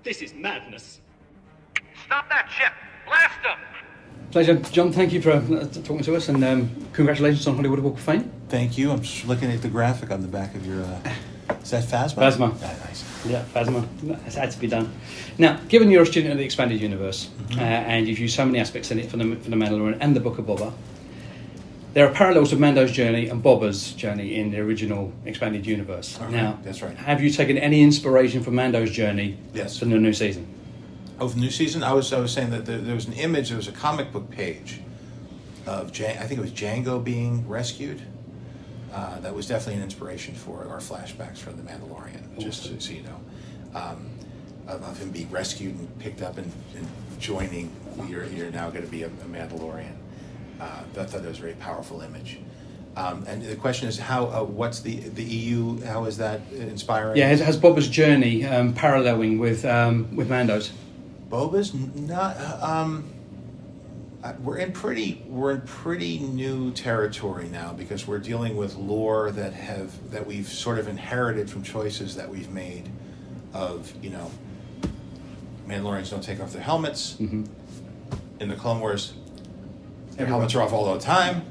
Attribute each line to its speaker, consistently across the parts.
Speaker 1: This is madness.
Speaker 2: Stop that ship! Blast them!
Speaker 3: Pleasure. Jon, thank you for talking to us, and congratulations on Hollywood Walk of Fame.
Speaker 4: Thank you. I'm just looking at the graphic on the back of your... Is that Phasma?
Speaker 3: Phasma.
Speaker 4: Ah, nice.
Speaker 3: Yeah, Phasma. It's had to be done. Now, given you're a student of the expanded universe, and you've used so many aspects in it for the Mandalorian and the Book of Boba, there are parallels of Mando's journey and Boba's journey in the original expanded universe.
Speaker 4: Okay,
Speaker 3: now,
Speaker 4: that's right.
Speaker 3: Have you taken any inspiration from Mando's journey
Speaker 4: Yes.
Speaker 3: for the new season?
Speaker 4: Oh, for the new season, I was saying that there was an image, there was a comic book page of, I think it was Django being rescued. That was definitely an inspiration for our flashbacks from The Mandalorian, just so you know. Of him being rescued and picked up and joining, you're now going to be a Mandalorian. I thought that was a very powerful image. And the question is, what's the EU, how is that inspiring?
Speaker 3: Yeah, has Boba's journey paralleling with Mando's?
Speaker 4: Boba's not. We're in pretty new territory now, because we're dealing with lore that we've sort of inherited from choices that we've made. Of Mandalorians don't take off their helmets. Mm-hmm. In the Clone Wars, their helmets are off all the time.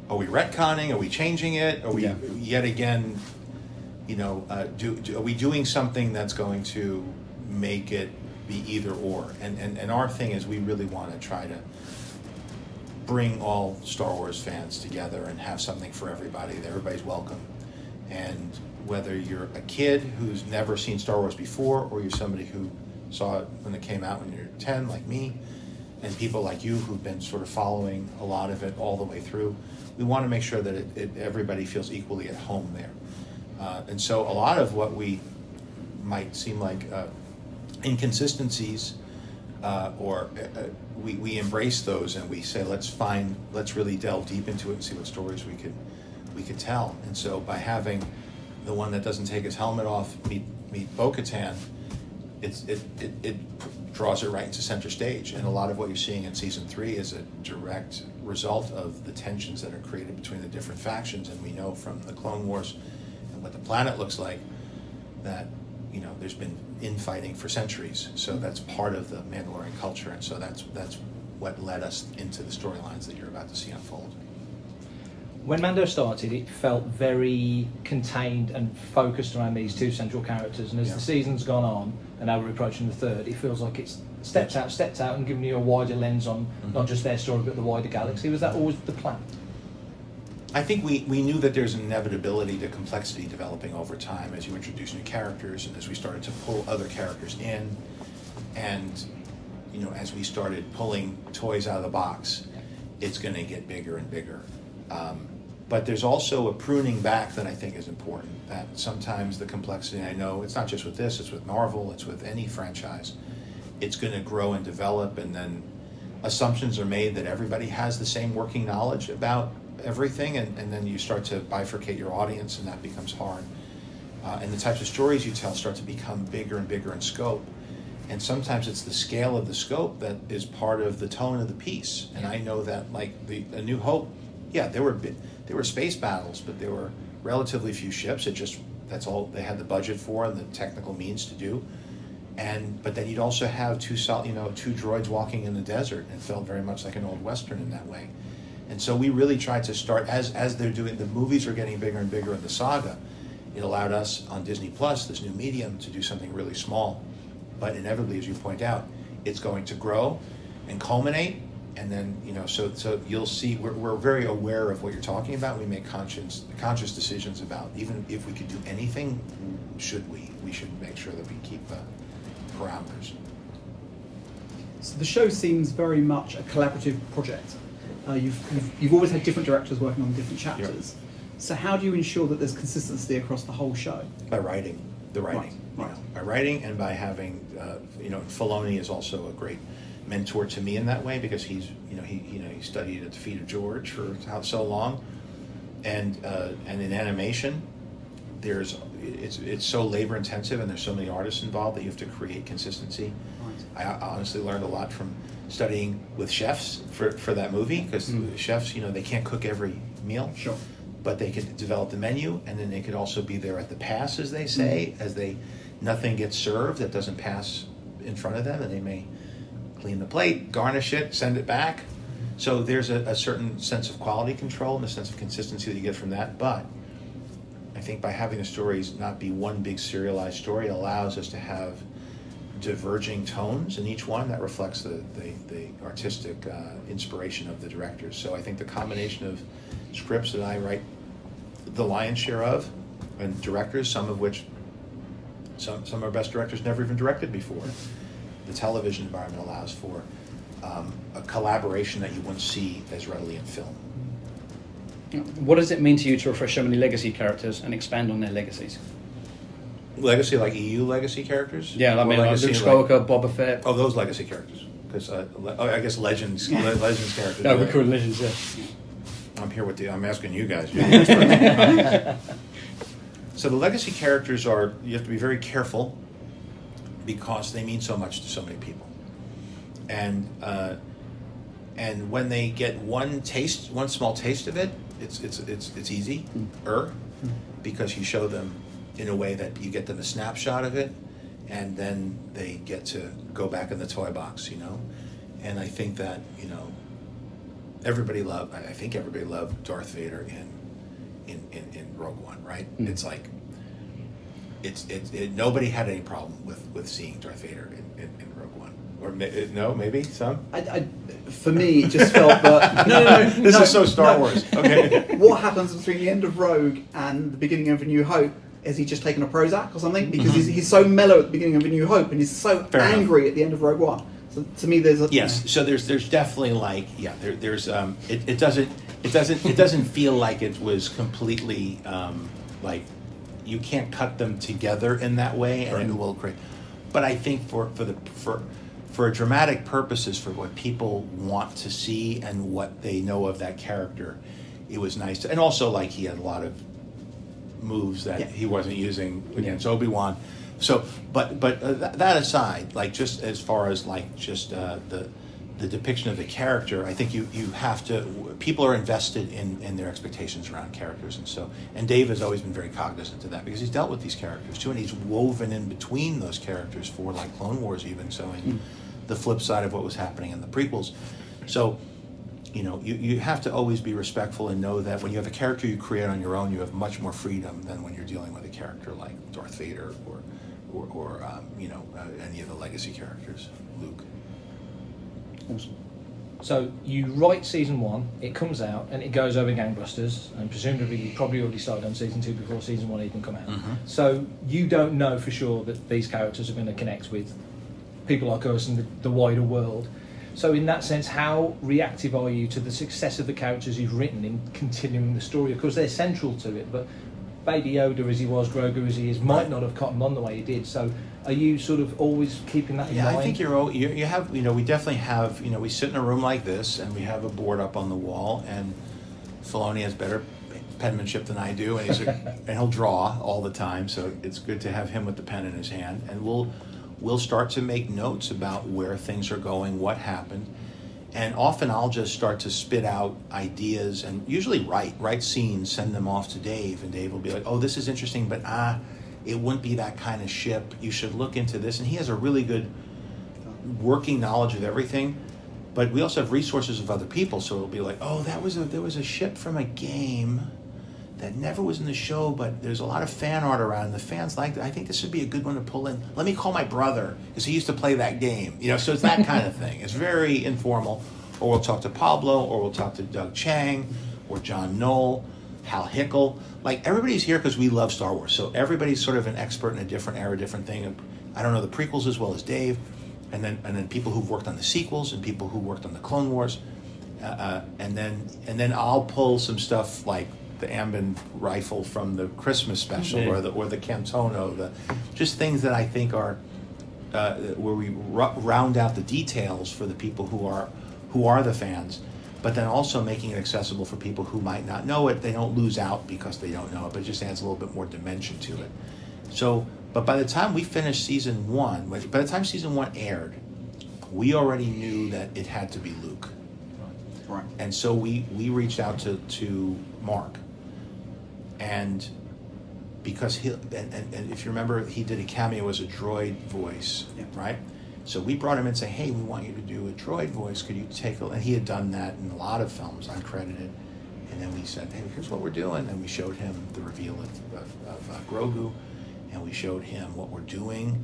Speaker 4: Are we retconning? Are we changing it? Are we yet again? Are we doing something that's going to make it be either or? And our thing is, we really want to try to bring all Star Wars fans together and have something for everybody. That everybody's welcome. And whether you're a kid who's never seen Star Wars before, or you're somebody who saw it when it came out when you're 10, like me, and people like you who've been sort of following a lot of it all the way through, we want to make sure that everybody feels equally at home there. And so a lot of what we might seem like inconsistencies, we embrace those, and we say, let's really delve deep into it and see what stories we could tell. And so by having the one that doesn't take his helmet off meet Bo-Katan, it draws it right into center stage. And a lot of what you're seeing in season 3 is a direct result of the tensions that are created between the different factions. And we know from the Clone Wars and what the planet looks like that there's been infighting for centuries. So that's part of the Mandalorian culture, and so that's what led us into the storylines that you're about to see unfold.
Speaker 5: When Mando started, it felt very contained and focused around these two central characters, and as the season's gone on, and now we're approaching the third, it feels like it's stepped out and given you a wider lens on not just their story but the wider galaxy. Was that always the plan?
Speaker 4: I think we knew that there's an inevitability to complexity developing over time as you introduce new characters, and as we started to pull other characters in, and as we started pulling toys out of the box, it's going to get bigger and bigger. But there's also a pruning back that I think is important, that sometimes the complexity, I know it's not just with this, it's with Marvel, it's with any franchise, it's going to grow and develop, and then assumptions are made that everybody has the same working knowledge about everything, and then you start to bifurcate your audience, and that becomes hard. And the types of stories you tell start to become bigger and bigger in scope. And sometimes it's the scale of the scope that is part of the tone of the piece. And I know that, like A New Hope, there were space battles, but there were relatively few ships. That's all they had the budget for and the technical means to do. But then you'd also have two droids walking in the desert, and it felt very much like an old Western in that way. And so we really tried to start, as they're doing, the movies are getting bigger and bigger in the saga, it allowed us on Disney Plus, this new medium, to do something really small. But inevitably, as you point out, it's going to grow and culminate, and then, so you'll see, we're very aware of what you're talking about. We make conscious decisions about, even if we could do anything, we should make sure that we keep parameters.
Speaker 6: So the show seems very much a collaborative project. You've always had different directors working on different chapters. Yep. So how do you ensure that there's consistency across the whole show?
Speaker 4: By writing. Right. By writing, and by having, Filoni is also a great mentor to me in that way, because he studied at the feet of George for so long, and in animation, it's so labor intensive, and there's so many artists involved that you have to create consistency. Right. I honestly learned a lot from studying with chefs for that movie, because chefs, they can't cook every meal. Sure. But they could develop the menu, and then they could also be there at the pass, as they say, as they nothing gets served that doesn't pass in front of them, and they may clean the plate, garnish it, send it back. So there's a certain sense of quality control and a sense of consistency that you get from that. But I think by having the stories not be one big serialized story, it allows us to have diverging tones in each one that reflects the artistic inspiration of the directors. So I think the combination of scripts that I write the lion's share of, and directors, some of which, some of our best directors never even directed before, the television environment allows for a collaboration that you wouldn't see as readily in film.
Speaker 3: What does it mean to you to refresh so many legacy characters and expand on their legacies?
Speaker 4: Legacy, like EU legacy characters?
Speaker 3: Yeah, I
Speaker 4: Or
Speaker 3: mean, like
Speaker 4: legacy,
Speaker 3: Luke Skywalker, Boba Fett.
Speaker 4: Oh, those legacy characters. Because I guess legends characters.
Speaker 3: No, we call it legends, yeah.
Speaker 4: I'm asking you guys. You're the experts. So the legacy characters you have to be very careful because they mean so much to so many people. And when they get one small taste of it, it's easy, because you show them in a way that you get them a snapshot of it, and then they get to go back in the toy box, And I think that everybody loved Darth Vader in Rogue One, right? It's like nobody had any problem with seeing Darth Vader in Rogue One. Or no, maybe some.
Speaker 6: For me, it just felt that
Speaker 4: This is so Star Wars. Okay.
Speaker 6: What happens between the end of Rogue and the beginning of A New Hope? Is he just taking a Prozac or something? Because he's so mellow at the beginning of A New Hope, and he's so
Speaker 4: Fair
Speaker 6: angry
Speaker 4: enough.
Speaker 6: at the end of Rogue One. So to me, there's a
Speaker 4: Yes. So there's definitely there's it doesn't feel like it was completely like you can't cut them together in that way, and it will create. But I think for dramatic purposes, for what people want to see and what they know of that character, it was nice to, and also like he had a lot of moves that he wasn't using against Obi-Wan. So, but that aside, like just as far as like just the depiction of the character, I think you have to. People are invested in their expectations around characters, and Dave has always been very cognizant of that because he's dealt with these characters too, and he's woven in between those characters for like Clone Wars even. So, in the flip side of what was happening in the prequels, so. You have to always be respectful and know that when you have a character you create on your own, you have much more freedom than when you're dealing with a character like Darth Vader or any of the legacy characters, Luke.
Speaker 3: Awesome.
Speaker 5: So you write season 1, it comes out, and it goes over gangbusters, and presumably you probably already started on season 2 before season 1 even come out. So you don't know for sure that these characters are going to connect with people like us and the wider world. So in that sense, how reactive are you to the success of the characters you've written in continuing the story? Of course, they're central to it, but Baby Yoda as he was, Grogu as he is, might not have cottoned on the way he did. So are you sort of always keeping that in mind?
Speaker 4: Yeah, I think you have, we definitely have, we sit in a room like this and we have a board up on the wall, and Filoni has better penmanship than I do, and and he'll draw all the time, so it's good to have him with the pen in his hand, and we'll start to make notes about where things are going, what happened, and often I'll just start to spit out ideas and usually write scenes, send them off to Dave, and Dave will be like, oh, this is interesting, but it wouldn't be that kind of ship. You should look into this, and he has a really good working knowledge of everything, but we also have resources of other people, so it'll be like, oh, there was a ship from a game that never was in the show, but there's a lot of fan art around, and the fans liked it. I think this would be a good one to pull in. Let me call my brother, because he used to play that game. So it's that kind of thing. It's very informal. Or we'll talk to Pablo, or we'll talk to Doug Chang, or John Knoll, Hal Hickel. Like, everybody's here because we love Star Wars. So everybody's sort of an expert in a different era, different thing. I don't know the prequels as well as Dave. And then people who've worked on the sequels, and people who worked on the Clone Wars. And then I'll pull some stuff like the Ambin rifle from the Christmas special, or the Cantono, just things that I think are where we round out the details for the people who are the fans, but then also making it accessible for people who might not know it. They don't lose out because they don't know it, but it just adds a little bit more dimension to it. So, but by the time we finished season 1, by the time season 1 aired, we already knew that it had to be Luke.
Speaker 6: Right.
Speaker 4: And so we reached out to Mark, and because and if you remember, he did a cameo as a droid voice,
Speaker 6: Yeah.
Speaker 4: right? So we brought him in and say, hey, we want you to do a droid voice. Could you take a... And he had done that in a lot of films, uncredited. And then we said, hey, here's what we're doing. And we showed him the reveal of Grogu. And we showed him what we're doing.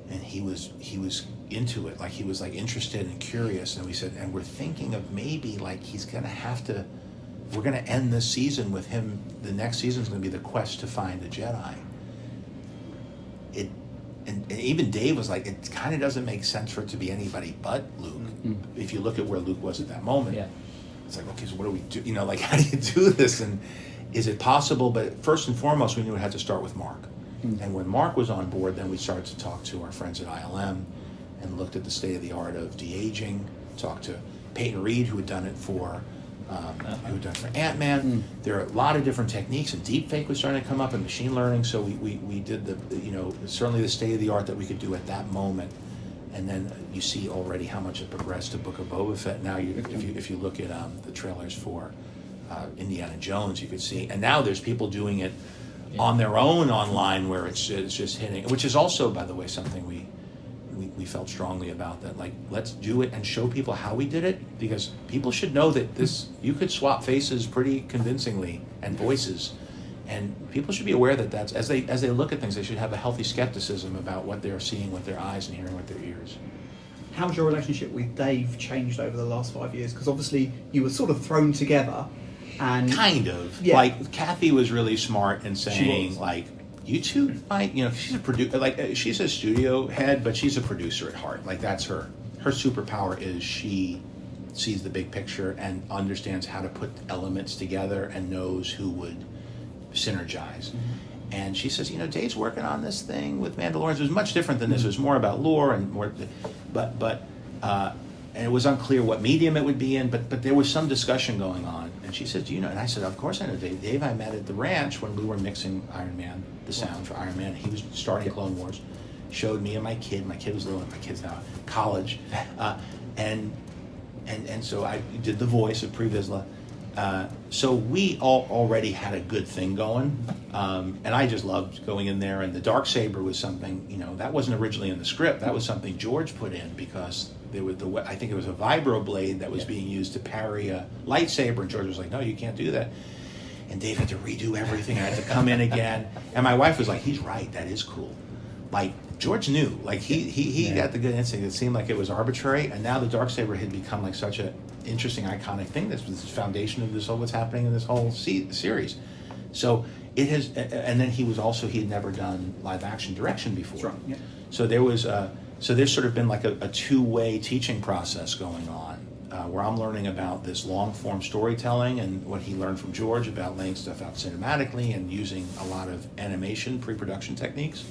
Speaker 4: And he was into it. Like, he was, like, interested and curious. And we said, and we're thinking of maybe, like, he's going to have to... We're going to end this season with him. The next season is going to be the quest to find a Jedi. And even Dave was like, it kind of doesn't make sense for it to be anybody but Luke.
Speaker 3: Mm-hmm.
Speaker 4: If you look at where Luke was at that moment,
Speaker 5: Yeah.
Speaker 4: it's like, okay, so what do we do? You know, like, how do you do this? And is it possible? But first and foremost, we knew it had to start with Mark.
Speaker 3: Mm-hmm.
Speaker 4: And when Mark was on board, then we started to talk to our friends at ILM and looked at the state of the art of de-aging, talked to Peyton Reed, who had done it for Ant-Man.
Speaker 3: Mm.
Speaker 4: There are a lot of different techniques, and deepfake was starting to come up, and machine learning. So we did certainly the state of the art that we could do at that moment. And then you see already how much it progressed to Book of Boba Fett. Now, if you look at the trailers for Indiana Jones, you could see, and now there's people doing it on their own online, where it's just hitting, which is also, by the way, something we felt strongly about, that, like, let's do it and show people how we did it, because people should know that this, you could swap faces pretty convincingly and voices, and people should be aware that that's, as they look at things, they should have a healthy skepticism about what they're seeing with their eyes and hearing with their ears.
Speaker 6: How's your relationship with Dave changed over the last 5 years? Because obviously you were sort of thrown together, and
Speaker 4: Kind of.
Speaker 6: Yeah.
Speaker 4: Like, Kathy was really smart in saying,
Speaker 6: was.
Speaker 4: like, you two might, she's a producer, like, she's a studio head, but she's a producer at heart. Like, that's her superpower, is she sees the big picture and understands how to put elements together and knows who would synergize. Mm-hmm. And she says, Dave's working on this thing with Mandalorian. It was much different than this. It was more about lore and more, and it was unclear what medium it would be in, but there was some discussion going on. And she said, and I said, of course I know Dave. Dave I met at the ranch when we were mixing Iron Man, the sound for Iron Man. He was starting Clone Wars. Showed me and my kid. My kid was little, and my kid's now in college. And so I did the voice of Pre Vizsla. So we all already had a good thing going. And I just loved going in there. And the Darksaber was something, that wasn't originally in the script. That was something George put in, because there was I think it was a vibro blade that was being used to parry a lightsaber. And George was like, no, you can't do that. And Dave had to redo everything. I had to come in again. And my wife was like, he's right. That is cool. Like, George knew. Like, he got the good instinct. It seemed like it was arbitrary. And now the Darksaber had become, like, such an interesting, iconic thing. This was the foundation of this whole, what's happening in this whole series. So it has, and then he had never done live action direction before.
Speaker 6: That's right, yeah.
Speaker 4: So there was so there's sort of been like a two-way teaching process going on, where I'm learning about this long-form storytelling and what he learned from George about laying stuff out cinematically and using a lot of animation pre-production techniques.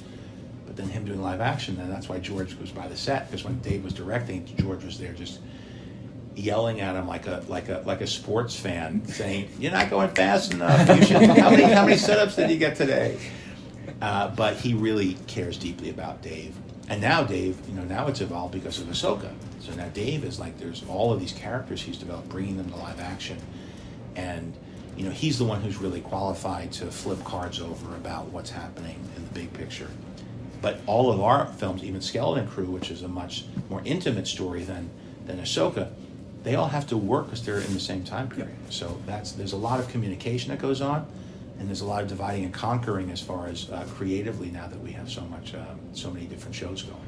Speaker 4: But then him doing live action, and that's why George was by the set, because when Dave was directing, George was there just yelling at him like a sports fan, saying, "You're not going fast enough. You should, how many setups did you get today?" But he really cares deeply about Dave. And now Dave, now it's evolved because of Ahsoka. So now Dave is like, there's all of these characters he's developed, bringing them to live action. And, he's the one who's really qualified to flip cards over about what's happening in the big picture. But all of our films, even Skeleton Crew, which is a much more intimate story than Ahsoka, they all have to work because they're in the same time period. Yep. So there's a lot of communication that goes on, and there's a lot of dividing and conquering as far as creatively, now that we have so many different shows going.